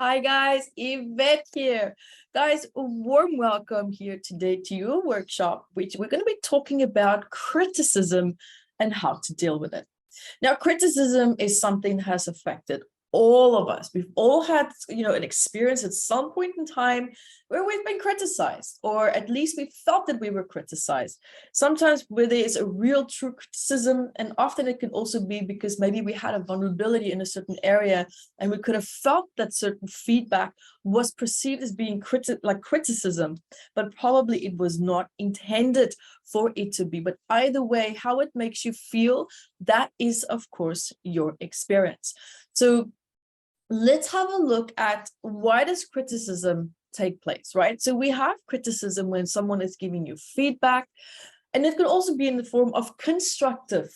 Hi guys, Evette here. Guys, a warm welcome here today to your workshop, which we're going to be talking about criticism and how to deal with it. Now, criticism is something that has affected all of us. We've all had, an experience at some point in time where we've been criticized, or at least we felt that we were criticized. Sometimes where there is a real true criticism, and often it can also be because maybe we had a vulnerability in a certain area and we could have felt that certain feedback was perceived as being criticism, but probably it was not intended for it to be. But either way, how it makes you feel, that is, of course, your experience. So let's have a look at why does criticism take place, right? So we have criticism when someone is giving you feedback, and it can also be in the form of constructive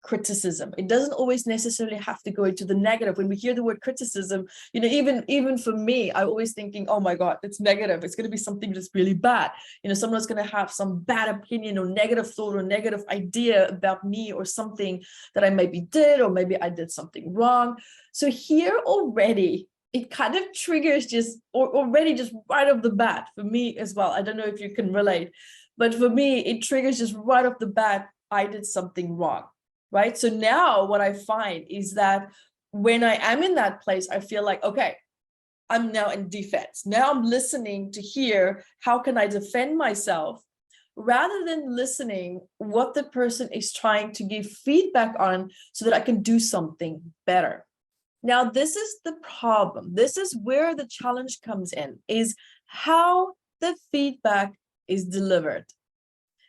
criticism. It doesn't always necessarily have to go into the negative. When we hear the word criticism, even for me, I'm always thinking, oh my God, it's negative. It's going to be something that's really bad. Someone's going to have some bad opinion or negative thought or negative idea about me or something that I maybe did, or maybe I did something wrong. So here already, it kind of triggers already just right off the bat for me as well. I don't know if you can relate, but for me, it triggers just right off the bat, I did something wrong. Right. So now what I find is that when I am in that place, I feel like, okay, I'm now in defense. Now I'm listening to hear how can I defend myself rather than listening what the person is trying to give feedback on so that I can do something better. Now, this is the problem. This is where the challenge comes in, is how the feedback is delivered.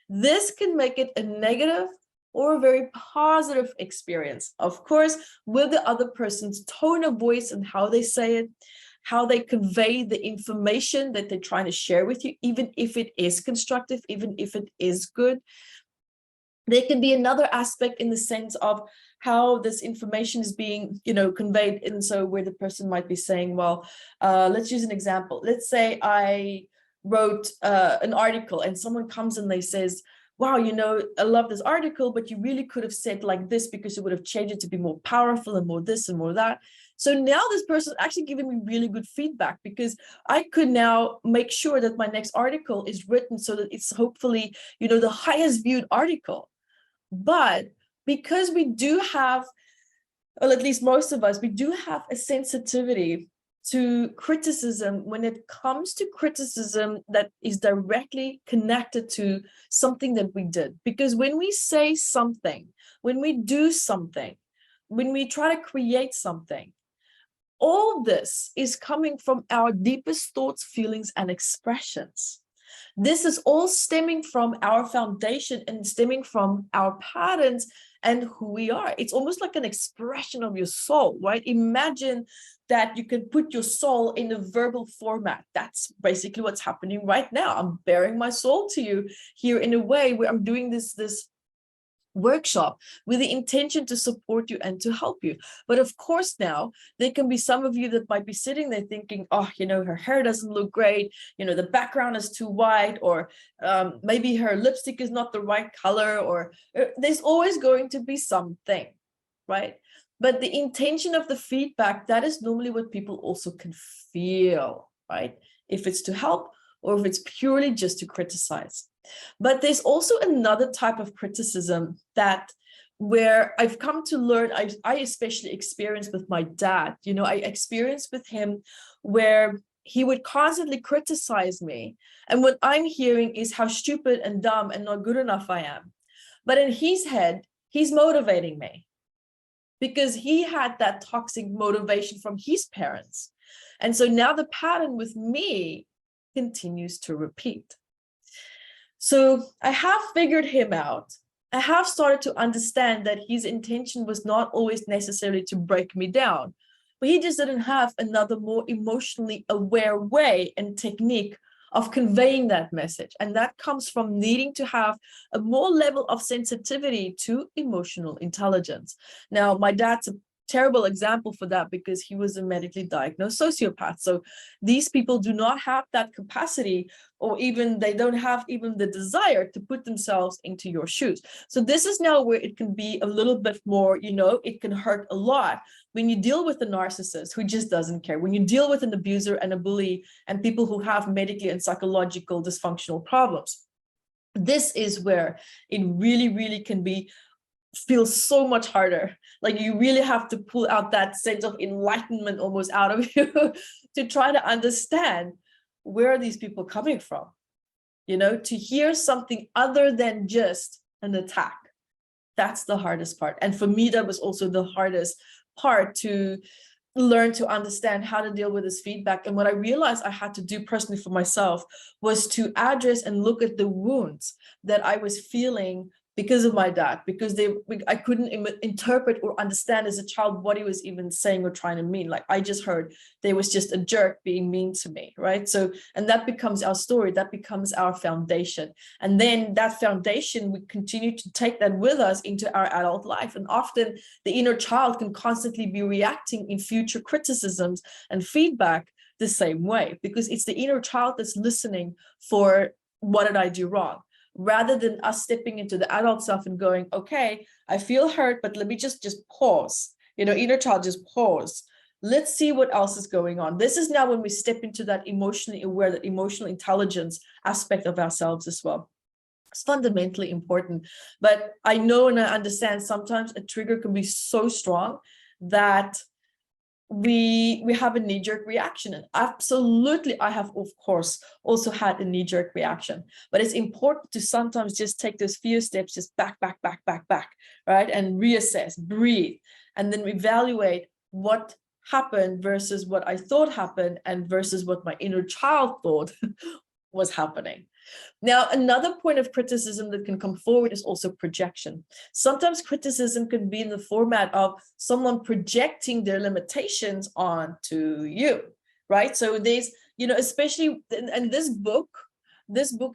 This can make it a negative or a very positive experience, of course, with the other person's tone of voice and how they say it, how they convey the information that they're trying to share with you, even if it is constructive, even if it is good. There can be another aspect in the sense of how this information is being, conveyed. And so where the person might be saying, well, let's use an example. Let's say I wrote an article and someone comes and they says, wow, I love this article, but you really could have said like this because it would have changed it to be more powerful and more this and more that. So now this person is actually giving me really good feedback because I could now make sure that my next article is written so that it's hopefully, the highest viewed article. But because we do have, or at least most of us, we do have a sensitivity to criticism when it comes to criticism that is directly connected to something that we did. Because when we say something, when we do something, when we try to create something, all this is coming from our deepest thoughts, feelings, and expressions. This is all stemming from our foundation and stemming from our patterns and who we are. It's almost like an expression of your soul, right? Imagine that you can put your soul in a verbal format. That's basically what's happening right now. I'm bearing my soul to you here in a way where I'm doing this workshop with the intention to support you and to help you. But of course, now there can be some of you that might be sitting there thinking, oh, her hair doesn't look great, the background is too white, or maybe her lipstick is not the right color, or there's always going to be something, right? But the intention of the feedback, that is normally what people also can feel, right? If it's to help or if it's purely just to criticize. But there's also another type of criticism that where I've come to learn, I especially experienced with my dad, I experienced with him where he would constantly criticize me. And what I'm hearing is how stupid and dumb and not good enough I am. But in his head, he's motivating me because he had that toxic motivation from his parents. And so now the pattern with me continues to repeat. So I have figured him out. I have started to understand that his intention was not always necessarily to break me down, but he just didn't have another more emotionally aware way and technique of conveying that message. And that comes from needing to have a more level of sensitivity to emotional intelligence. Now, my dad's a terrible example for that because he was a medically diagnosed sociopath. So these people do not have that capacity, or even they don't have even the desire to put themselves into your shoes. So this is now where it can be a little bit more, it can hurt a lot when you deal with a narcissist who just doesn't care, when you deal with an abuser and a bully and people who have medically and psychological dysfunctional problems. This is where it really, really can feels so much harder. Like you really have to pull out that sense of enlightenment almost out of you to try to understand where are these people coming from, to hear something other than just an attack. That's the hardest part. And for me, that was also the hardest part, to learn to understand how to deal with this feedback. And what I realized I had to do personally for myself was to address and look at the wounds that I was feeling because of my dad, because I couldn't interpret or understand as a child what he was even saying or trying to mean. Like I just heard there was just a jerk being mean to me, right? So, and that becomes our story, that becomes our foundation. And then that foundation, we continue to take that with us into our adult life. And often the inner child can constantly be reacting in future criticisms and feedback the same way, because it's the inner child that's listening for what did I do wrong? Rather than us stepping into the adult self and going, okay, I feel hurt, but let me just pause, inner child, just pause. Let's see what else is going on. This is now when we step into that emotionally aware, that emotional intelligence aspect of ourselves as well. It's fundamentally important. But I know and I understand sometimes a trigger can be so strong that we have a knee-jerk reaction. And absolutely, I have, of course, also had a knee-jerk reaction. But it's important to sometimes just take those few steps, just back, right? And reassess, breathe, and then evaluate what happened versus what I thought happened and versus what my inner child thought was happening. Now, another point of criticism that can come forward is also projection. Sometimes criticism can be in the format of someone projecting their limitations onto you, right? So there's, especially, and this book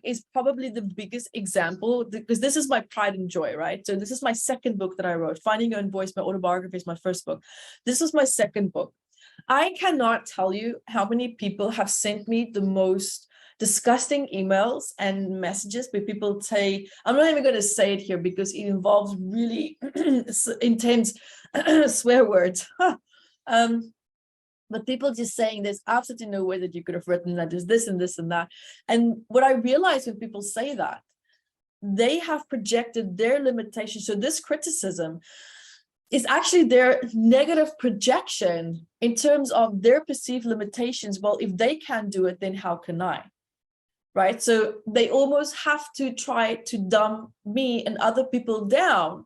is probably the biggest example, because this is my pride and joy, right? So this is my second book that I wrote. Finding Your Own Voice, my autobiography, is my first book. This was my second book. I cannot tell you how many people have sent me the most disgusting emails and messages where people say, I'm not even going to say it here because it involves really intense swear words. But people just saying there's absolutely no way that you could have written that, there's this and this and that. And what I realize when people say that, they have projected their limitations. So this criticism is actually their negative projection in terms of their perceived limitations. Well, if they can't do it, then how can I? Right? So they almost have to try to dumb me and other people down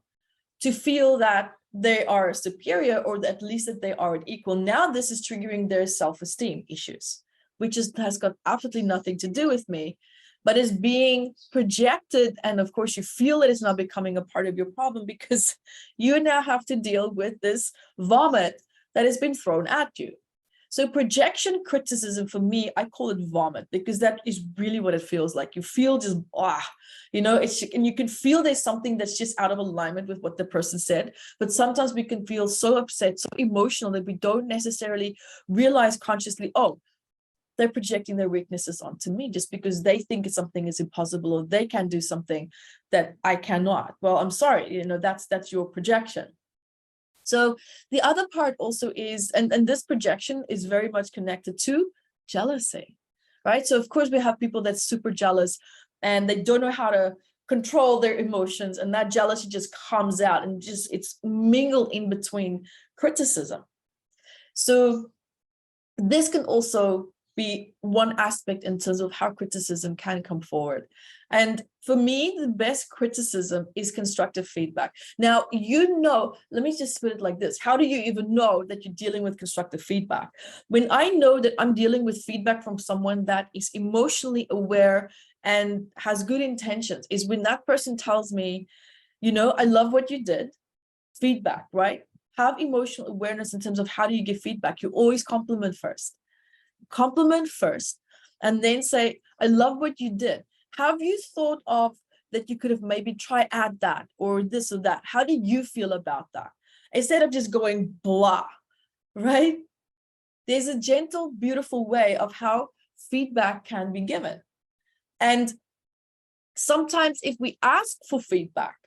to feel that they are superior, or at least that they are equal. Now this is triggering their self-esteem issues, which has got absolutely nothing to do with me, but is being projected. And of course you feel it is now becoming a part of your problem because you now have to deal with this vomit that has been thrown at you. So projection criticism, for me, I call it vomit, because that is really what it feels like. You feel just, and you can feel there's something that's just out of alignment with what the person said. But sometimes we can feel so upset, so emotional that we don't necessarily realize consciously, oh, they're projecting their weaknesses onto me just because they think something is impossible, or they can do something that I cannot. Well, I'm sorry, that's your projection. So the other part also is, and this projection is very much connected to jealousy, right? So of course we have people that's super jealous and they don't know how to control their emotions, and that jealousy just comes out and it's mingled in between criticism. So this can also be one aspect in terms of how criticism can come forward. And for me, the best criticism is constructive feedback. Now, let me just put it like this. How do you even know that you're dealing with constructive feedback? When I know that I'm dealing with feedback from someone that is emotionally aware and has good intentions, is when that person tells me, I love what you did. Feedback, right? Have emotional awareness in terms of how do you give feedback. You always compliment first, and then say, I love what you did. Have you thought of that you could have maybe try add that or this or that? How did you feel about that? instead of just going blah, right? There's a gentle, beautiful way of how feedback can be given. And sometimes if we ask for feedback,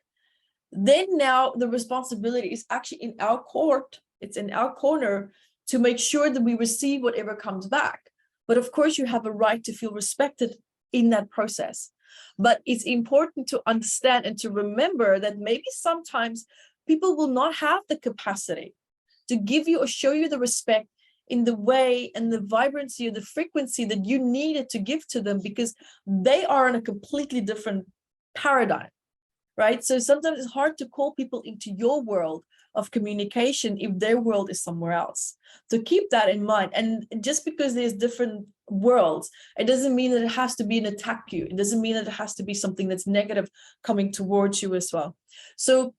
then now the responsibility is actually in our court. It's in our corner to make sure that we receive whatever comes back. But of course, you have a right to feel respected in that process. But it's important to understand and to remember that maybe sometimes people will not have the capacity to give you or show you the respect in the way and the vibrancy or the frequency that you needed to give to them, because they are in a completely different paradigm, right? So sometimes it's hard to call people into your world of communication if their world is somewhere else. So keep that in mind. And just because there's different worlds, it doesn't mean that it has to be an attack you. It doesn't mean that it has to be something that's negative coming towards you as well. So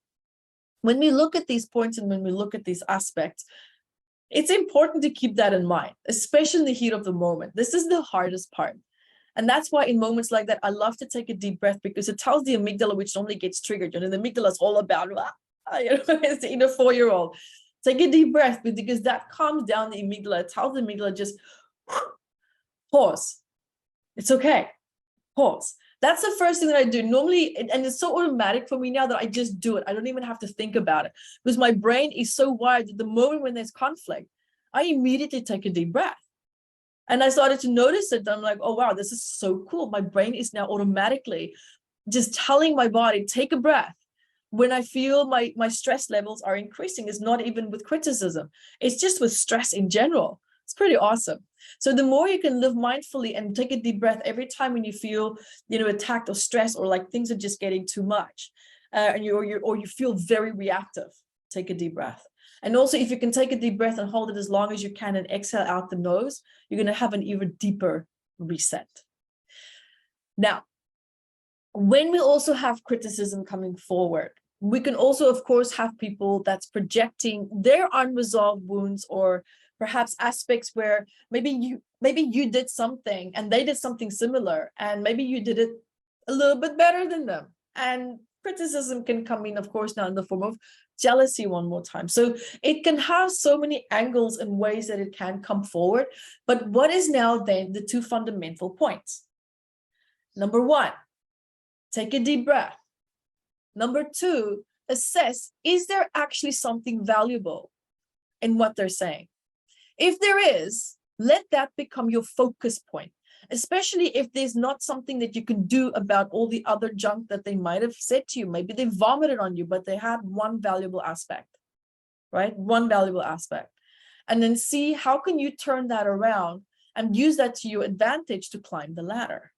when we look at these points and when we look at these aspects, it's important to keep that in mind, especially in the heat of the moment. This is the hardest part. And that's why in moments like that, I love to take a deep breath, because it tells the amygdala, which normally gets triggered. You know, the amygdala is all about, you know, it's the inner 4-year-old. Take a deep breath, because that calms down the amygdala. It tells the amygdala, just pause. It's okay. Pause. That's the first thing that I do normally. And it's so automatic for me now that I just do it. I don't even have to think about it, because my brain is so wired that the moment when there's conflict, I immediately take a deep breath. And I started to notice it. I'm like, oh, wow, this is so cool. My brain is now automatically just telling my body, take a breath. When I feel my stress levels are increasing, it's not even with criticism. It's just with stress in general. It's pretty awesome. So the more you can live mindfully and take a deep breath every time when you feel, you know, attacked or stressed, or like things are just getting too much, and you feel very reactive, take a deep breath. And also, if you can take a deep breath and hold it as long as you can and exhale out the nose, you're going to have an even deeper reset. Now, when we also have criticism coming forward, we can also, of course, have people that's projecting their unresolved wounds, or perhaps aspects where maybe you did something and they did something similar, and maybe you did it a little bit better than them. And criticism can come in, of course, now in the form of jealousy one more time. So it can have so many angles and ways that it can come forward. But what is now then the two fundamental points? Number one, take a deep breath. Number two, assess, is there actually something valuable in what they're saying? If there is, let that become your focus point, especially if there's not something that you can do about all the other junk that they might have said to you. Maybe they vomited on you, but they had one valuable aspect, right? One valuable aspect. And then see how can you turn that around and use that to your advantage to climb the ladder,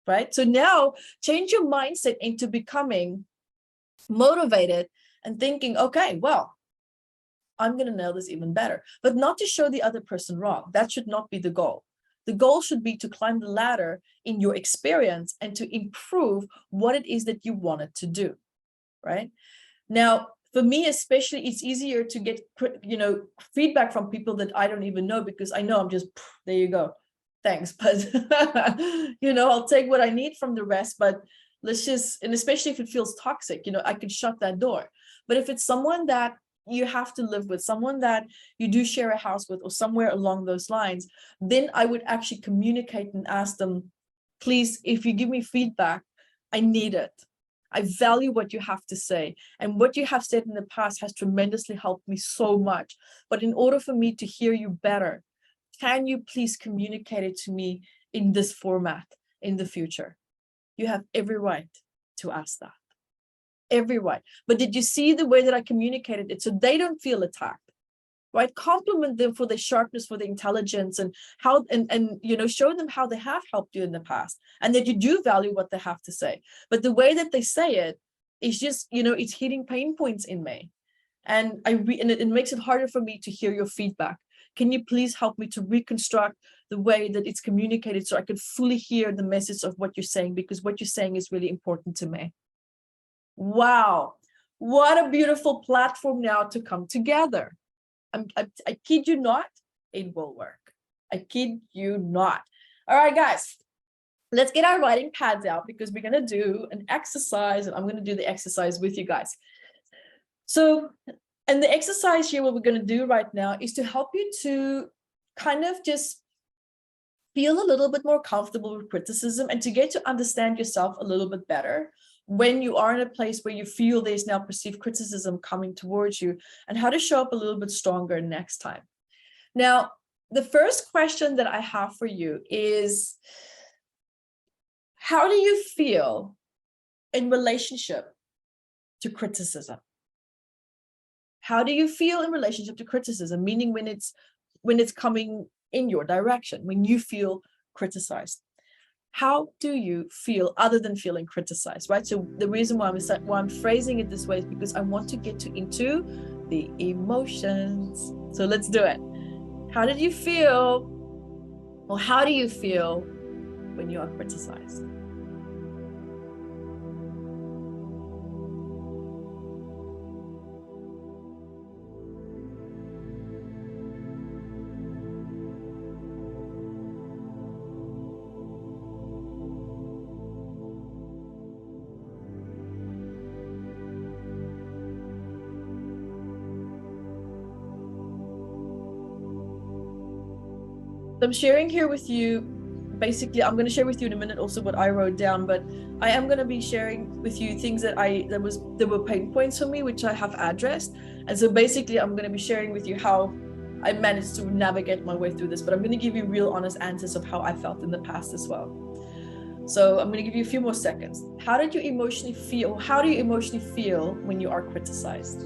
right? So now change your mindset into becoming motivated and thinking, okay, well, I'm going to nail this even better, but not to show the other person wrong. That should not be the goal. The goal should be to climb the ladder in your experience and to improve what it is that you wanted to do, right? Now, for me, especially, it's easier to get, you know, feedback from people that I don't even know, because I know I'm just, there you go, thanks. But, you know, I'll take what I need from the rest, but let's just, and especially if it feels toxic, you know, I could shut that door. But if it's someone that you have to live with, someone that you do share a house with, or somewhere along those lines, then I would actually communicate and ask them, please, if you give me feedback, I need it. I value what you have to say. And what you have said in the past has tremendously helped me so much. But in order for me to hear you better, can you please communicate it to me in this format in the future? You have every right to ask that. Every right. But did you see the way that I communicated it so they don't feel attacked, right? Compliment them for their sharpness, for their intelligence, and how, and you know, show them how they have helped you in the past and that you do value what they have to say. But the way that they say it is just, you know, it's hitting pain points in me. And it makes it harder for me to hear your feedback. Can you please help me to reconstruct the way that it's communicated so I can fully hear the message of what you're saying, because what you're saying is really important to me. Wow, what a beautiful platform now to come together. I kid you not, it will work. I kid you not. All right, guys, let's get our writing pads out, because we're going to do an exercise, and I'm going to do the exercise with you guys. So And the exercise here, what we're going to do right now is to help you to kind of just feel a little bit more comfortable with criticism and to get to understand yourself a little bit better when you are in a place where you feel there's now perceived criticism coming towards you, and how to show up a little bit stronger next time. Now, the first question that I have for you is, how do you feel in relationship to criticism? How do you feel in relationship to criticism? Meaning when it's coming in your direction, when you feel criticized. How do you feel other than feeling criticized, right? So the reason why I'm phrasing it this way is because I want to get into the emotions. So let's do it. How did you feel, or how do you feel when you are criticized? I'm sharing here with you, basically, I'm going to share with you in a minute also what I wrote down, but I am going to be sharing with you things that were pain points for me, which I have addressed. And so basically, I'm going to be sharing with you how I managed to navigate my way through this, but I'm going to give you real honest answers of how I felt in the past as well. So I'm going to give you a few more seconds. How did you emotionally feel? How do you emotionally feel when you are criticized?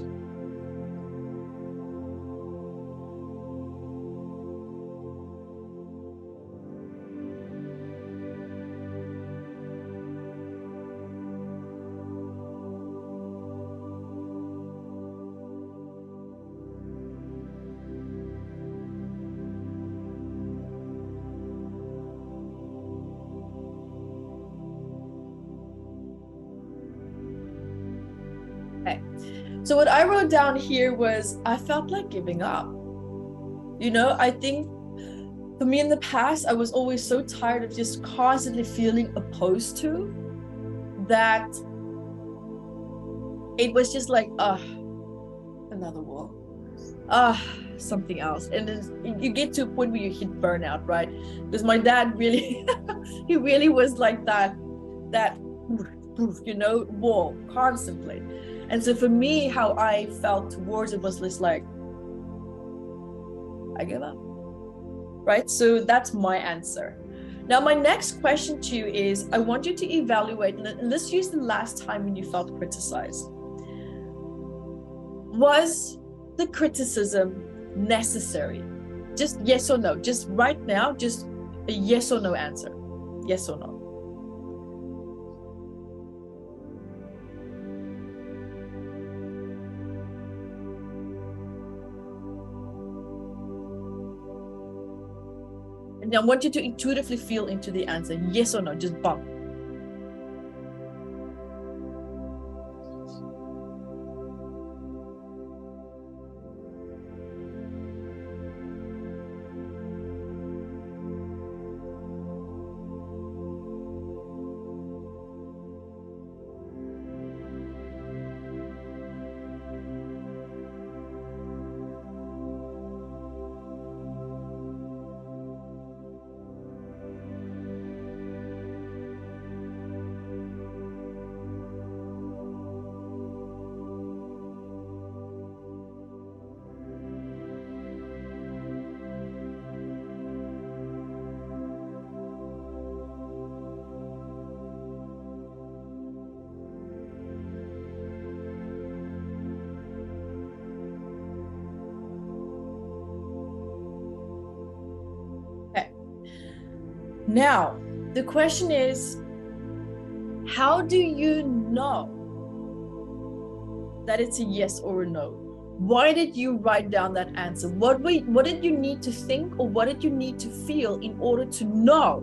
Okay, so what I wrote down here was I felt like giving up. You know, I think for me in the past, I was always so tired of just constantly feeling opposed to that it was just like, another wall, something else. And then you get to a point where you hit burnout, right? Because my dad really, he really was like that, you know, wall constantly. And so for me, how I felt towards it was just like, I give up, right? So that's my answer. Now, my next question to you is, I want you to evaluate, and let's use the last time when you felt criticized. Was the criticism necessary? Just yes or no. Just right now, just a yes or no answer. Yes or no. And I want you to intuitively feel into the answer. Yes or no, just bump. Okay. Now, the question is, how do you know that it's a yes or a no? Why did you write down that answer? What did you need to think, or what did you need to feel in order to know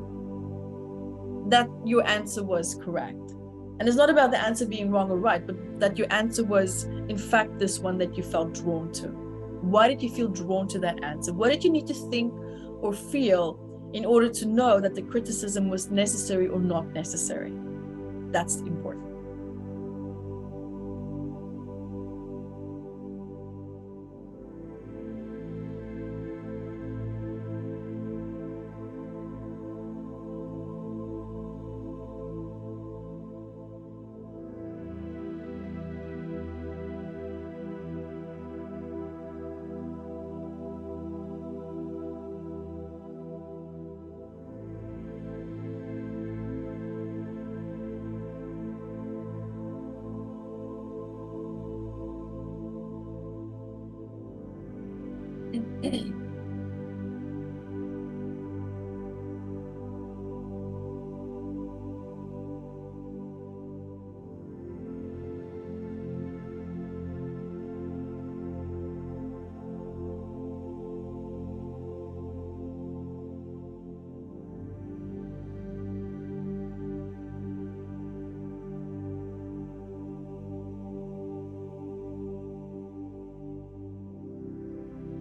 that your answer was correct? And it's not about the answer being wrong or right, but that your answer was, in fact, this one that you felt drawn to. Why did you feel drawn to that answer? What did you need to think or feel in order to know that the criticism was necessary or not necessary? That's important.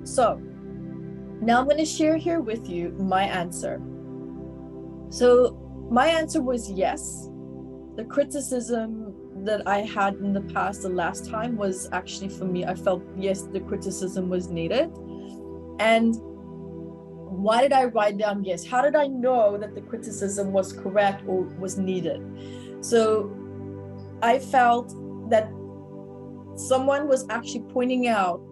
So now I'm going to share here with you my answer. So my answer was yes. The criticism that I had in the past, the last time, was actually, for me, I felt, yes, the criticism was needed. And why did I write down yes? How did I know that the criticism was correct or was needed? So I felt that someone was actually pointing out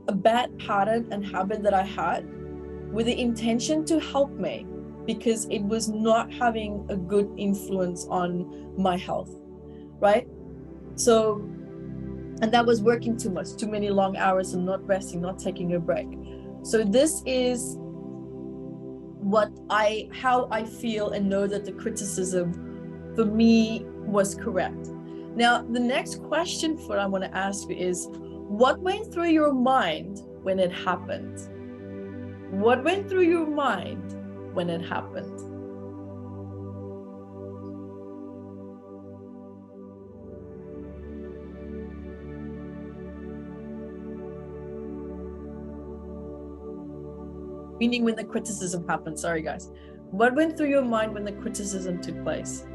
a bad pattern and habit that I had with the intention to help me, because it was not having a good influence on my health, right? So, and that was working too much, too many long hours and not resting, not taking a break. So this is how I feel and know that the criticism for me was correct. Now, the next question I want to ask you is, what went through your mind when it happened? What went through your mind when it happened? Meaning when the criticism happened, sorry guys. What went through your mind when the criticism took place?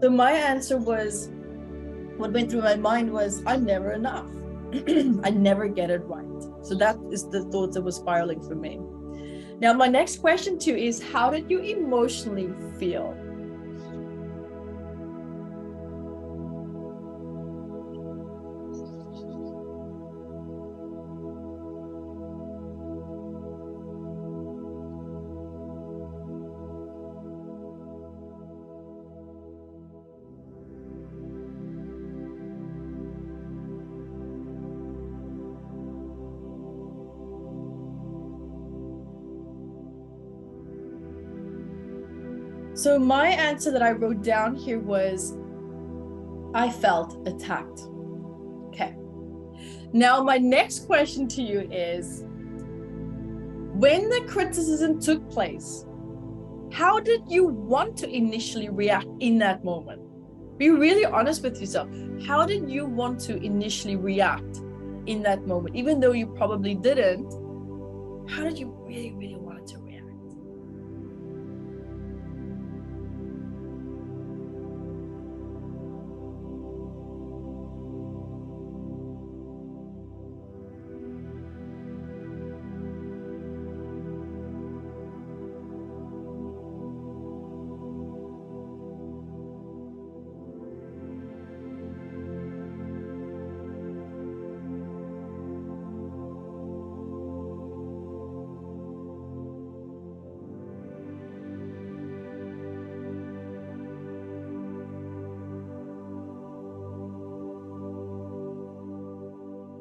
So my answer was, what went through my mind was, I'm never enough. I never get it right. So that is the thoughts that was spiraling for me. Now, my next question to you is, how did you emotionally feel? So my answer that I wrote down here was, I felt attacked. Okay. Now, my next question to you is, when the criticism took place, how did you want to initially react in that moment? Be really honest with yourself. How did you want to initially react in that moment? Even though you probably didn't, how did you really, really want to react?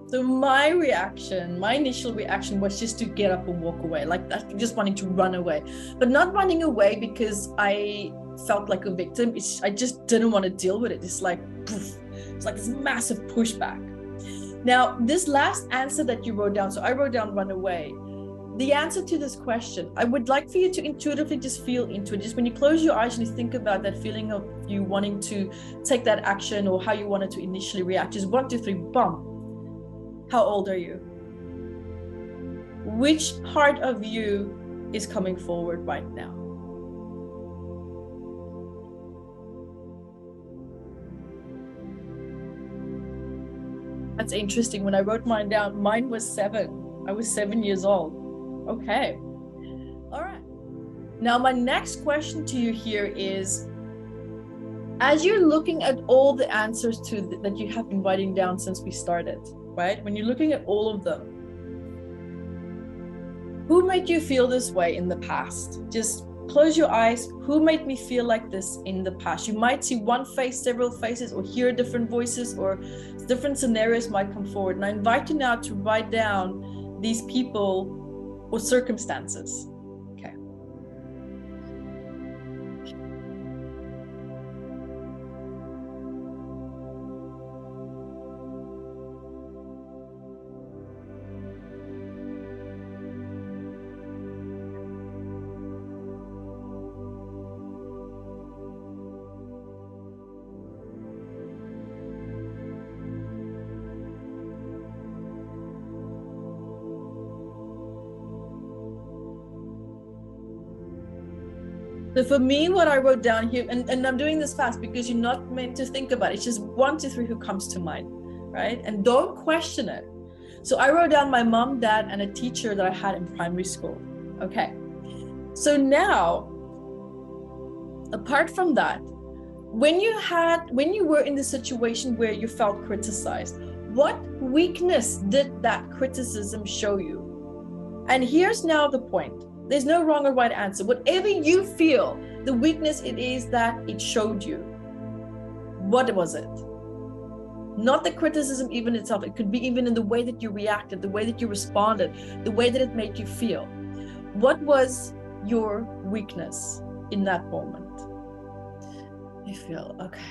So my initial reaction was just to get up and walk away, like that, just wanting to run away, but not running away because I felt like a victim. I just didn't want to deal with it. It's like, poof, it's like this massive pushback. Now, this last answer that you wrote down, so I wrote down run away. The answer to this question, I would like for you to intuitively just feel into it. Just when you close your eyes and you think about that feeling of you wanting to take that action or how you wanted to initially react, just 1, 2, 3, bump. How old are you? which part of you is coming forward right now? That's interesting. When I wrote mine down, mine was 7. I was 7 years old. Okay. All right. Now, my next question to you here is, as you're looking at all the answers that you have been writing down since we started, right? When you're looking at all of them, who made you feel this way in the past? Just close your eyes. Who made me feel like this in the past? You might see one face, several faces, or hear different voices, or different scenarios might come forward. And I invite you now to write down these people or circumstances. Okay. So for me, what I wrote down here, and I'm doing this fast because you're not meant to think about it. It's just 1, 2, 3 who comes to mind, right? And don't question it. So I wrote down my mom, dad, and a teacher that I had in primary school. Okay. So now, apart from that, when you were in the situation where you felt criticized, what weakness did that criticism show you? And here's now the point. There's no wrong or right answer. Whatever you feel, the weakness it is that it showed you. What was it? Not the criticism even itself. It could be even in the way that you reacted, the way that you responded, the way that it made you feel. What was your weakness in that moment? You feel, okay.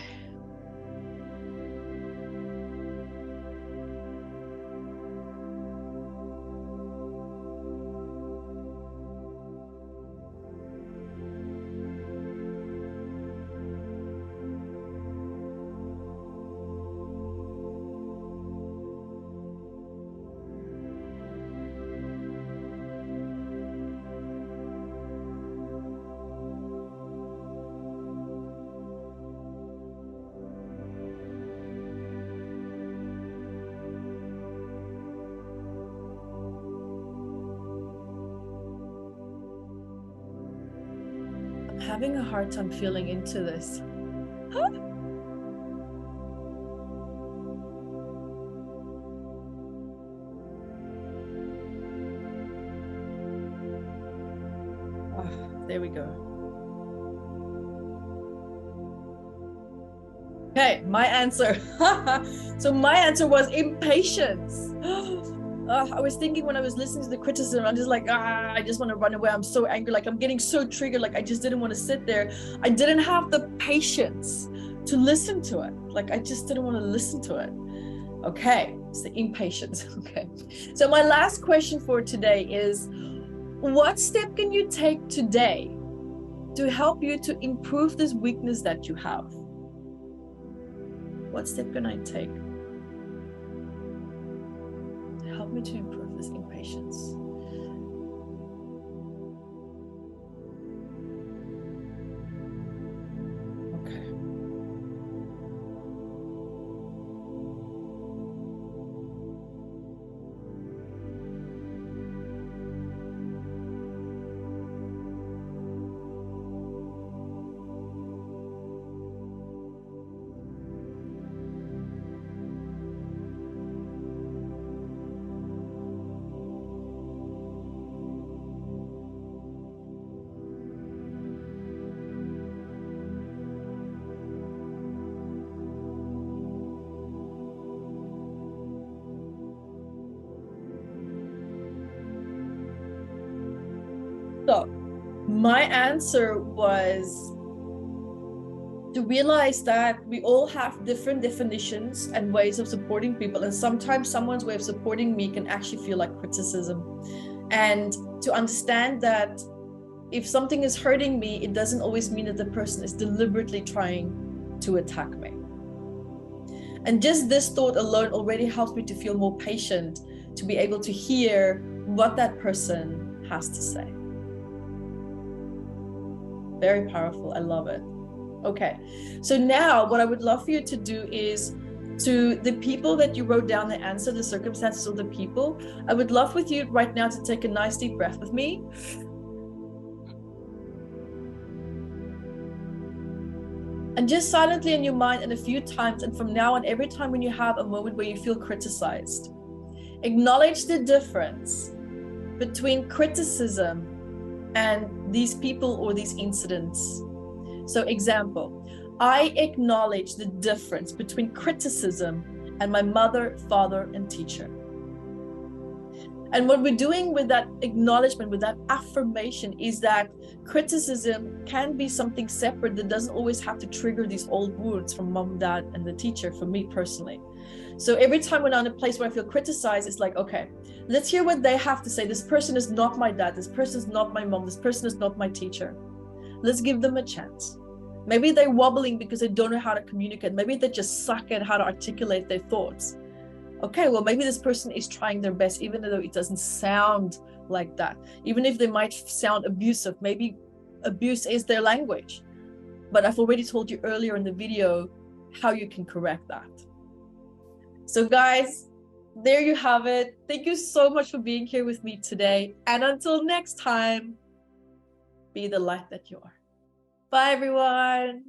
Having a hard time feeling into this. Huh? Oh, there we go. Okay, my answer. So my answer was impatience. I was thinking when I was listening to the criticism, I'm just like, I just want to run away. I'm so angry. Like I'm getting so triggered. Like I just didn't want to sit there. I didn't have the patience to listen to it. Like I just didn't want to listen to it. Okay, it's the impatience. Okay. So my last question for today is, what step can you take today to help you to improve this weakness that you have? What step can I take to help me to improve this impatience? Okay. So my answer was to realize that we all have different definitions and ways of supporting people. And sometimes someone's way of supporting me can actually feel like criticism. And to understand that if something is hurting me, it doesn't always mean that the person is deliberately trying to attack me. And just this thought alone already helps me to feel more patient, to be able to hear what that person has to say. Very powerful. I love it. Okay, so now what I would love for you to do is, to the people that you wrote down the answer, the circumstances of the people, I would love with you right now to take a nice deep breath with me. And just silently in your mind, and a few times, and from now on, every time when you have a moment where you feel criticized, acknowledge the difference between criticism and these people or these incidents. So example, I acknowledge the difference between criticism and my mother, father, and teacher. And what we're doing with that acknowledgement, with that affirmation, is that criticism can be something separate that doesn't always have to trigger these old wounds from mom, dad, and the teacher, for me personally. So every time when I'm in a place where I feel criticized, it's like, okay, let's hear what they have to say. This person is not my dad. This person is not my mom. This person is not my teacher. Let's give them a chance. Maybe they're wobbling because they don't know how to communicate. Maybe they just suck at how to articulate their thoughts. Okay, well, maybe this person is trying their best, even though it doesn't sound like that. Even if they might sound abusive, maybe abuse is their language. But I've already told you earlier in the video how you can correct that. So guys, there you have it. Thank you so much for being here with me today. And until next time, be the light that you are. Bye, everyone.